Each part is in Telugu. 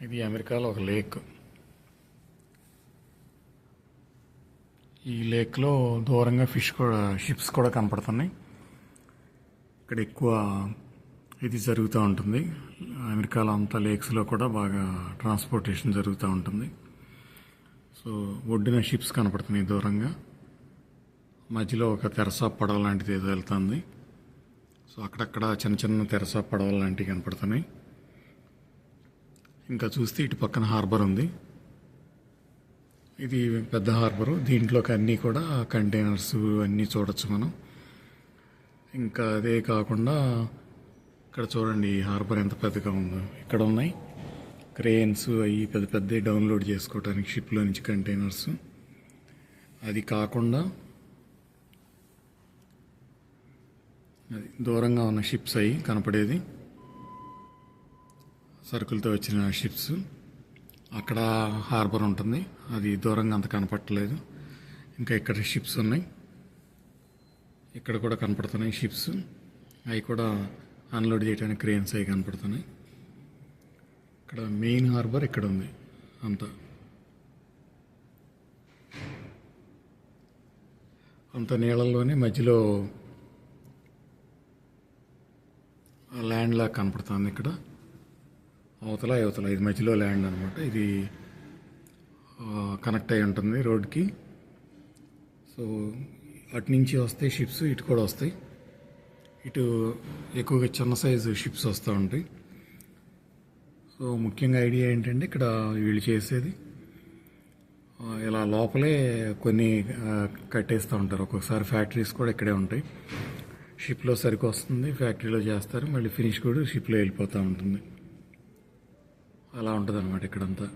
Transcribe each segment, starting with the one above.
ఇది అమెరికాలో ఒక లేక్. ఈ లేక్లో దూరంగా షిప్స్ కూడా కనపడుతున్నాయి. ఇక్కడ ఎక్కువ ఇది జరుగుతూ ఉంటుంది. అమెరికాలో అంతా లేక్స్లో కూడా బాగా ట్రాన్స్పోర్టేషన్ జరుగుతూ ఉంటుంది. సో ఒడ్డున షిప్స్ కనపడుతున్నాయి దూరంగా. మధ్యలో ఒక తెరసా పడవ లాంటిది ఏదో వెళ్తుంది. సో అక్కడక్కడ చిన్న చిన్న తెరసా పడవలు లాంటివి కనపడుతున్నాయి. ఇంకా చూస్తే ఇటు పక్కన హార్బర్ ఉంది. ఇది పెద్ద హార్బరు. దీంట్లోకి అన్నీ కూడా కంటైనర్స్ అన్నీ చూడొచ్చు మనం. ఇంకా అదే కాకుండా ఇక్కడ చూడండి ఈ హార్బర్ ఎంత పెద్దగా ఉందో. ఇక్కడ ఉన్నాయి క్రేన్స్, అవి పెద్ద పెద్ద డౌన్లోడ్ చేసుకోవడానికి షిప్లో నుంచి కంటైనర్స్. అది కాకుండా అది దూరంగా ఉన్న షిప్స్ అవి కనపడేది, సరుకులతో వచ్చిన షిప్స్. అక్కడ హార్బర్ ఉంటుంది, అది దూరంగా అంత కనపడలేదు. ఇంకా ఇక్కడ షిప్స్ ఉన్నాయి, ఇక్కడ కూడా కనపడుతున్నాయి షిప్స్. అవి కూడా అన్లోడ్ చేయడానికి క్రేన్స్ అవి కనపడుతున్నాయి. ఇక్కడ మెయిన్ హార్బర్ ఇక్కడ ఉంది అంత నీళ్ళల్లోనే మధ్యలో ల్యాండ్ లాగా కనపడుతుంది. ఇక్కడ అవతల ఇది మధ్యలో ల్యాండ్ అనమాట. ఇది కనెక్ట్ అయి ఉంటుంది రోడ్కి. సో అటు నుంచి వస్తాయి షిప్స్, ఇటు కూడా వస్తాయి. ఇటు ఎక్కువగా చిన్న సైజు షిప్స్ వస్తూ ఉంటాయి. సో ముఖ్యంగా ఐడియా ఏంటంటే ఇక్కడ వీళ్ళు చేసేది ఇలా లోపలే కొన్ని కట్టేస్తూ ఉంటారు. ఒక్కొక్కసారి ఫ్యాక్టరీస్ కూడా ఇక్కడే ఉంటాయి. షిప్లో సరుకు వస్తుంది, ఫ్యాక్టరీలో చేస్తారు, మళ్ళీ ఫినిష్ కూడా షిప్లో వెళ్ళిపోతూ ఉంటుంది. అలా ఉంటుంది అనమాట ఇక్కడంతా.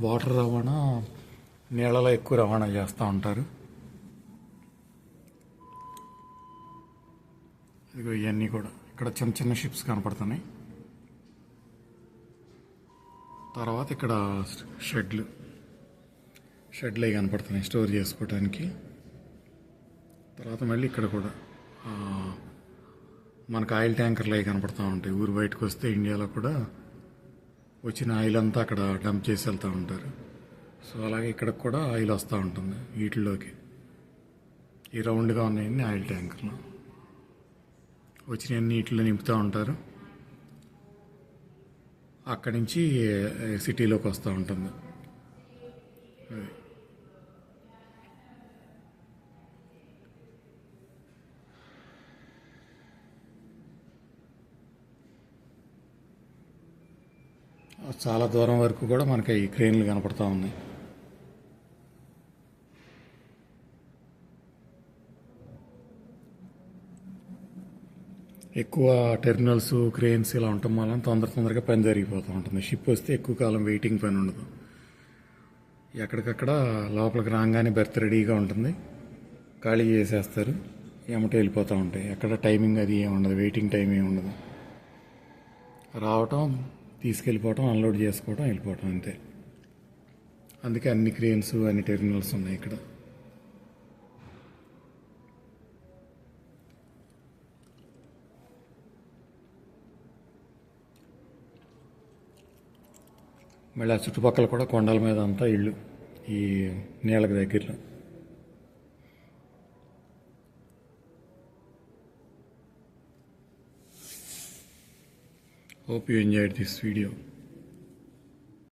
వాటర్ రవాణా నీళ్ళలో ఎక్కువ రవాణా చేస్తూ ఉంటారు. ఇదిగో ఇవన్నీ కూడా ఇక్కడ చిన్న చిన్న షిప్స్ కనపడుతున్నాయి. తర్వాత ఇక్కడ షెడ్లు అవి కనపడుతున్నాయి స్టోర్ చేసుకోవడానికి. తర్వాత మళ్ళీ ఇక్కడ కూడా మనకు ఆయిల్ ట్యాంకర్లు అవి కనపడుతూ ఉంటాయి. ఊరు బయటకు వస్తే ఇండియాలో కూడా వచ్చిన ఆయిల్ అంతా అక్కడ డంప్ చేసి వెళ్తూ ఉంటారు. సో అలాగే ఇక్కడ కూడా ఆయిల్ వస్తూ ఉంటుంది వీటిల్లోకి. ఈ రౌండ్గా ఉన్నాయన్నీ ఆయిల్ ట్యాంకర్లు. వచ్చినవన్నీ వీటిలో నింపుతూ ఉంటారు. అక్కడి నుంచి సిటీలోకి వస్తూ ఉంటుంది. అది చాలా దూరం వరకు కూడా మనకి ఈ క్రేన్లు కనపడుతూ ఉన్నాయి. ఎక్కువ టెర్మినల్స్, క్రేన్స్ ఇలా ఉండటం వల్ల తొందరగా పని జరిగిపోతూ ఉంటుంది. షిప్ వస్తే ఎక్కువ కాలం వెయిటింగ్ పని ఉండదు. ఎక్కడికక్కడ లోపలికి రాగానే బెర్త్ రెడీగా ఉంటుంది, ఖాళీ చేసేస్తారు, ఎమ్మటే వెళ్ళిపోతూ ఉంటాయి. ఎక్కడ టైమింగ్ అది ఏమి ఉండదు, వెయిటింగ్ టైం ఏమి ఉండదు. రావటం, తీసుకెళ్ళిపోవటం, అన్లోడ్ చేసుకోవటం, వెళ్ళిపోవటం, అంతే. అందుకే అన్ని క్రేన్స్, అన్ని టెర్మినల్స్ ఉన్నాయి ఇక్కడ. మళ్ళీ ఆ చుట్టుపక్కల కూడా కొండల మీద అంతా ఇళ్ళు ఈ నీళ్ళకి దగ్గరలో. Hope you enjoyed this video.